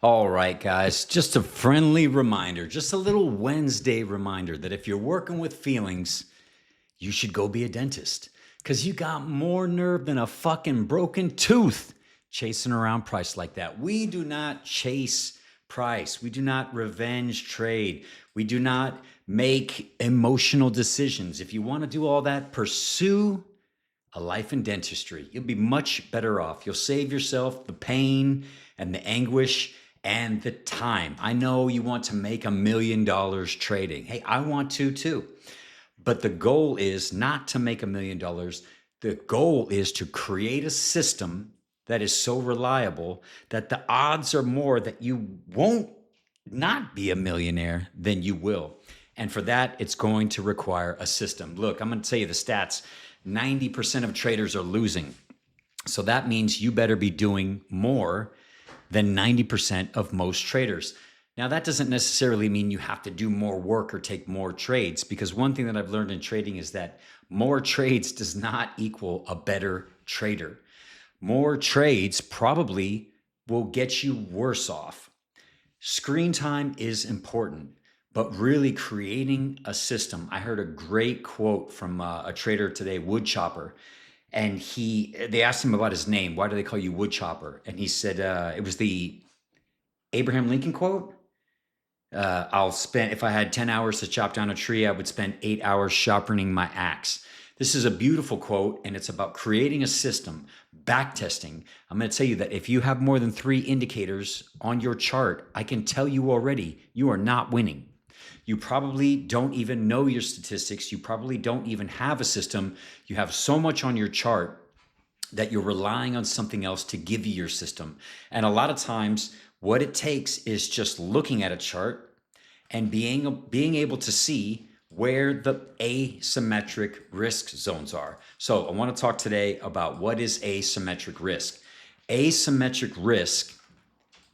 All right, guys, just a friendly reminder, just a little Wednesday reminder that if you're working with feelings, you should go be a dentist because you got more nerve than a fucking broken tooth chasing around price like that. We do not chase price. We do not revenge trade. We do not make emotional decisions. If you want to do all that, pursue a life in dentistry. You'll be much better off. You'll save yourself the pain and the anguish and the time. I know you want to make $1 million trading. Hey, I want to too. But the goal is not to make $1 million. The goal is to create a system that is so reliable that the odds are more that you won't not be a millionaire than you will. And for that, it's going to require a system. Look, I'm going to tell you the stats. 90% of traders are losing. So that means you better be doing more than 90% of most traders. Now, that doesn't necessarily mean you have to do more work or take more trades, because one thing that I've learned in trading is that more trades does not equal a better trader. More trades probably will get you worse off. Screen time is important, but really creating a system. I heard a great quote from a trader today, Woodchopper, and they asked him about his name. Why do they call you Woodchopper? And he said it was the Abraham Lincoln quote. I'll spend, if I had 10 hours to chop down a tree, I would spend 8 hours sharpening my axe. This is a beautiful quote, and it's about creating a system, back testing. I'm going to tell you that if you have more than 3 indicators on your chart, I can tell you already, you are not winning. You probably don't even know your statistics. You probably don't even have a system. You have so much on your chart that you're relying on something else to give you your system. And a lot of times, what it takes is just looking at a chart and being able to see where the asymmetric risk zones are. So I want to talk today about what is asymmetric risk. Asymmetric risk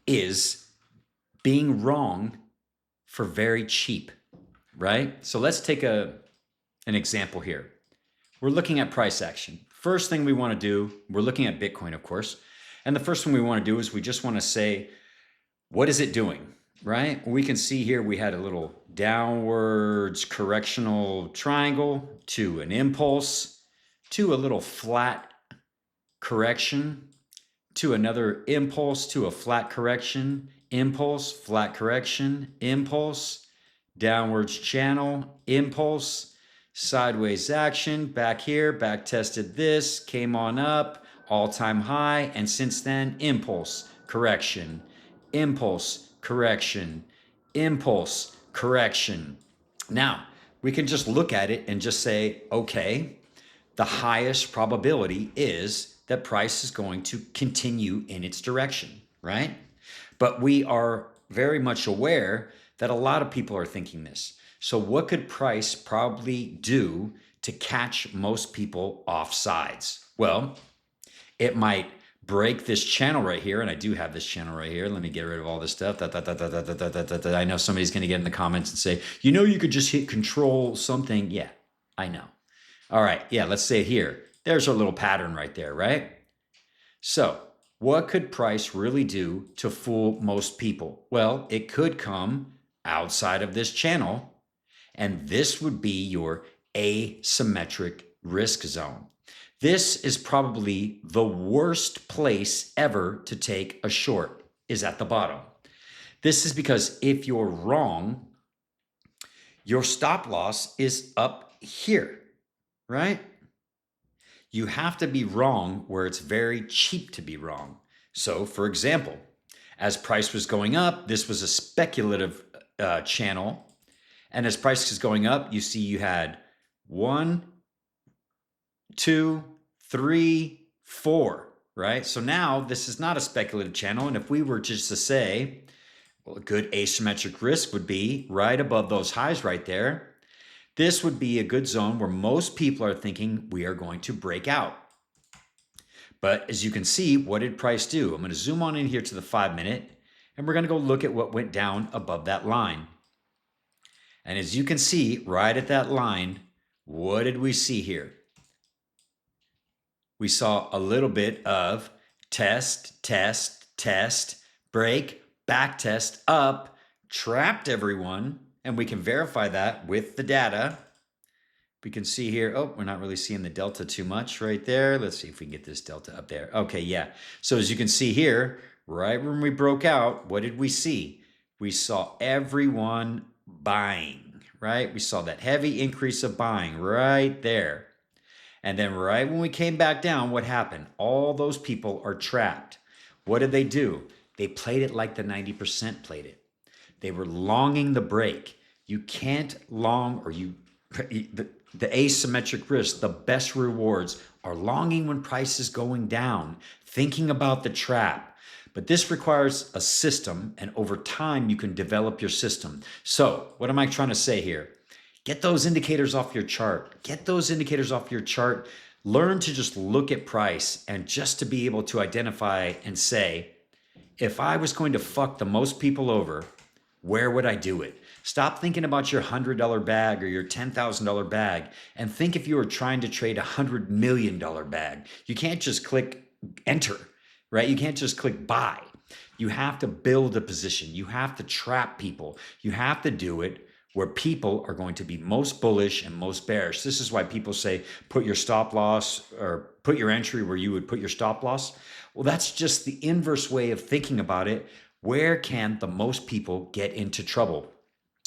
is being wrong for very cheap, right? So let's take an example here. We're looking at price action. First thing we want to do, we're looking at Bitcoin, of course. And the first thing we want to do is we just want to say, what is it doing, right? We can see here we had a little downwards correctional triangle to an impulse to a little flat correction to another impulse to a flat correction, impulse, flat correction, impulse, downwards channel, impulse, sideways action, back here, back tested this, came on up, all-time high, and since then, impulse, correction, impulse, correction, impulse, correction. Now, we can just look at it and just say, okay, the highest probability is that price is going to continue in its direction, right? But we are very much aware that a lot of people are thinking this. So what could price probably do to catch most people off sides? Well, it might break this channel right here, and I do have this channel right here. Let me get rid of all this stuff. I know somebody's going to get in the comments and say, you could just hit control something. Yeah, I know. All right, yeah, let's say it here. There's our little pattern right there, right? So what could price really do to fool most people? Well, it could come outside of this channel, and this would be your asymmetric risk zone. This is probably the worst place ever to take a short, is at the bottom. This is because if you're wrong, your stop loss is up here, right? You have to be wrong where it's very cheap to be wrong. So, for example, as price was going up, this was a speculative channel. And as price is going up, you see you had 1, 2, 3, 4, right? So now this is not a speculative channel. And if we were just to say, well, a good asymmetric risk would be right above those highs right there. This would be a good zone where most people are thinking we are going to break out. But as you can see, what did price do? I'm going to zoom on in here to the 5-minute, and we're going to go look at what went down above that line. And as you can see, right at that line, what did we see here? We saw a little bit of test, test, test, break, back test up, trapped everyone, and we can verify that with the data. We can see here, oh, we're not really seeing the delta too much right there. Let's see if we can get this delta up there. Okay, yeah. So as you can see here, right when we broke out, what did we see? We saw everyone buying, right? We saw that heavy increase of buying right there. And then right when we came back down, what happened? All those people are trapped. What did they do? They played it like the 90% played it. They were longing the break. You can't long, or the asymmetric risk, the best rewards are longing when price is going down, thinking about the trap. But this requires a system, and over time, you can develop your system. So, what am I trying to say here? Get those indicators off your chart. Get those indicators off your chart. Learn to just look at price and just to be able to identify and say, if I was going to fuck the most people over, where would I do it? Stop thinking about your $100 bag or your $10,000 bag and think if you were trying to trade a $100 million bag. You can't just click enter, right? You can't just click buy. You have to build a position. You have to trap people. You have to do it where people are going to be most bullish and most bearish. This is why people say put your stop loss or put your entry where you would put your stop loss. Well, that's just the inverse way of thinking about it. Where can the most people get into trouble?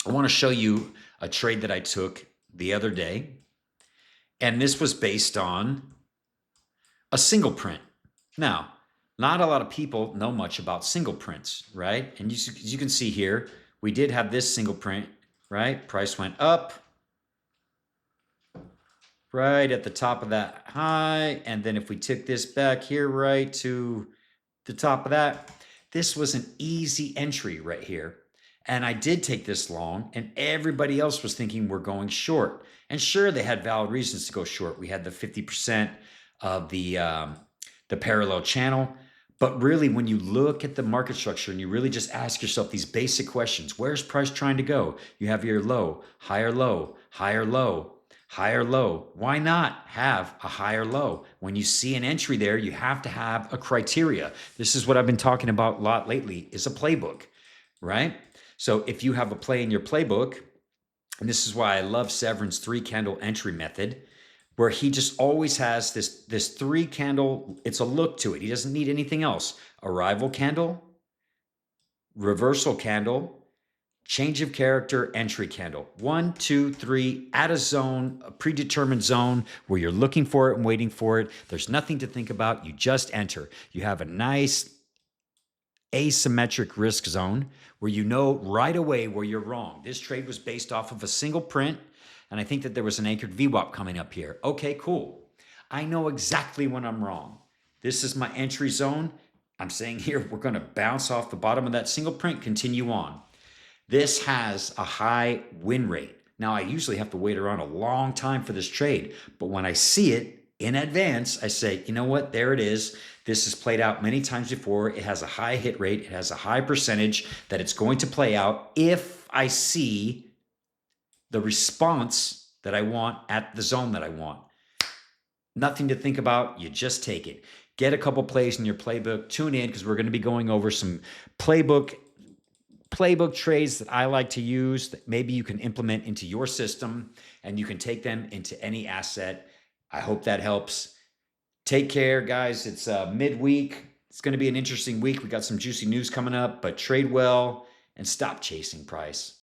I want to show you a trade that I took the other day. And this was based on a single print. Now, not a lot of people know much about single prints, right? And as you can see here, we did have this single print, right? Price went up right at the top of that high. And then if we took this back here, right to the top of that, this was an easy entry right here. And I did take this long, and everybody else was thinking we're going short. And sure, they had valid reasons to go short. We had the 50% of the parallel channel. But really, when you look at the market structure and you really just ask yourself these basic questions, where's price trying to go? You have your low, higher low, higher low, higher low. Why not have a higher low? When you see an entry there, you have to have a criteria. This is what I've been talking about a lot lately, is a playbook, right? So if you have a play in your playbook, and this is why I love Severin's 3-candle entry method, where he just always has this 3-candle, it's a look to it. He doesn't need anything else. Arrival candle, reversal candle, change of character, entry candle. 1, 2, 3, at a zone, a predetermined zone where you're looking for it and waiting for it. There's nothing to think about. You just enter. You have a nice asymmetric risk zone where you know right away where you're wrong. This trade was based off of a single print, and I think that there was an anchored VWAP coming up here. Okay, cool. I know exactly when I'm wrong. This is my entry zone. I'm saying here we're going to bounce off the bottom of that single print, continue on. This has a high win rate. Now, I usually have to wait around a long time for this trade, but when I see it in advance, I say, you know what, there it is. This has played out many times before. It has a high hit rate. It has a high percentage that it's going to play out if I see the response that I want at the zone that I want. Nothing to think about. You just take it. Get a couple plays in your playbook. Tune in because we're going to be going over some playbook trades that I like to use that maybe you can implement into your system and you can take them into any asset. I hope that helps. Take care, guys. It's midweek. It's going to be an interesting week. We got some juicy news coming up, but trade well and stop chasing price.